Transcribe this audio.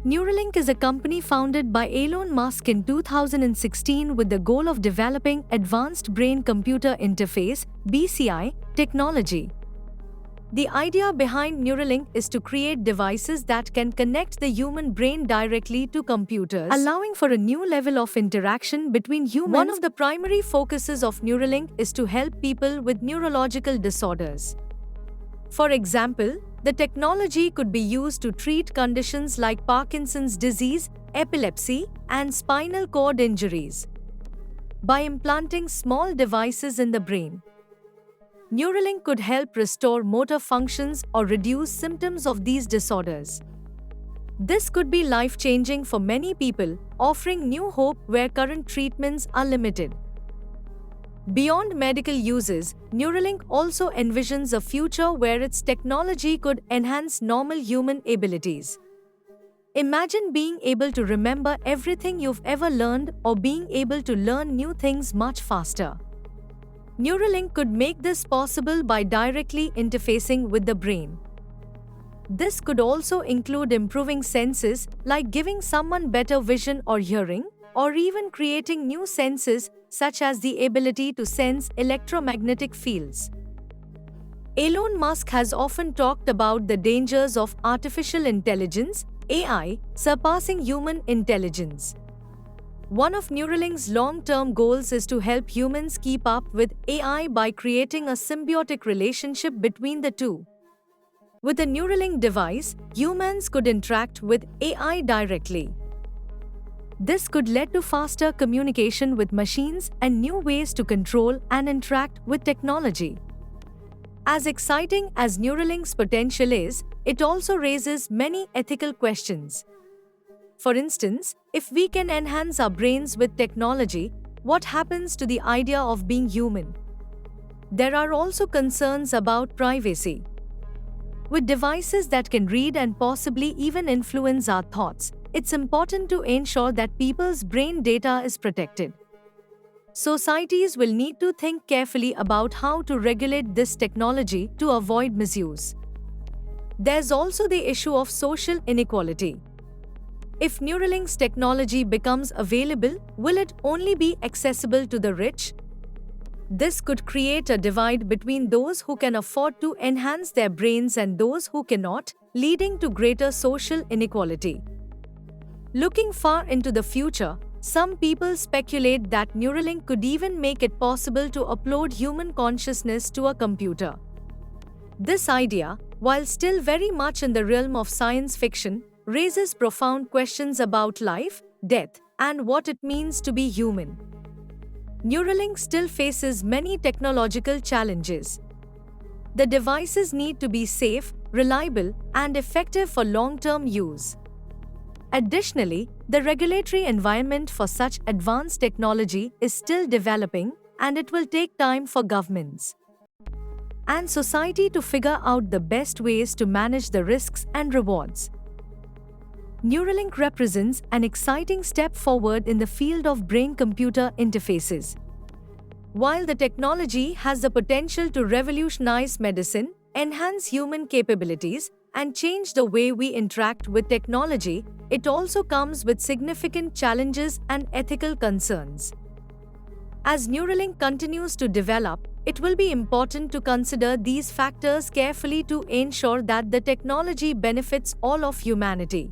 Neuralink is a company founded by Elon Musk in 2016 with the goal of developing advanced brain-computer interface (BCI) technology. The idea behind Neuralink is to create devices that can connect the human brain directly to computers, allowing for a new level of interaction between humans. One of the primary focuses of Neuralink is to help people with neurological disorders. For example, the technology could be used to treat conditions like Parkinson's disease, epilepsy, and spinal cord injuries by implanting small devices in the brain. Neuralink could help restore motor functions or reduce symptoms of these disorders. This could be life-changing for many people, offering new hope where current treatments are limited. Beyond medical uses, Neuralink also envisions a future where its technology could enhance normal human abilities. Imagine being able to remember everything you've ever learned or being able to learn new things much faster. Neuralink could make this possible by directly interfacing with the brain. This could also include improving senses, like giving someone better vision or hearing, or even creating new senses, such as the ability to sense electromagnetic fields. Elon Musk has often talked about the dangers of artificial intelligence, AI, surpassing human intelligence. One of Neuralink's long-term goals is to help humans keep up with AI by creating a symbiotic relationship between the two. With a Neuralink device, humans could interact with AI directly. This could lead to faster communication with machines and new ways to control and interact with technology. As exciting as Neuralink's potential is, it also raises many ethical questions. For instance, if we can enhance our brains with technology, what happens to the idea of being human? There are also concerns about privacy. With devices that can read and possibly even influence our thoughts, it's important to ensure that people's brain data is protected. Societies will need to think carefully about how to regulate this technology to avoid misuse. There's also the issue of social inequality. If Neuralink's technology becomes available, will it only be accessible to the rich? This could create a divide between those who can afford to enhance their brains and those who cannot, leading to greater social inequality. Looking far into the future, some people speculate that Neuralink could even make it possible to upload human consciousness to a computer. This idea, while still very much in the realm of science fiction, raises profound questions about life, death, and what it means to be human. Neuralink still faces many technological challenges. The devices need to be safe, reliable, and effective for long-term use. Additionally, the regulatory environment for such advanced technology is still developing, and it will take time for governments and society to figure out the best ways to manage the risks and rewards. Neuralink represents an exciting step forward in the field of brain-computer interfaces. While the technology has the potential to revolutionize medicine, enhance human capabilities, and change the way we interact with technology, it also comes with significant challenges and ethical concerns. As Neuralink continues to develop, it will be important to consider these factors carefully to ensure that the technology benefits all of humanity.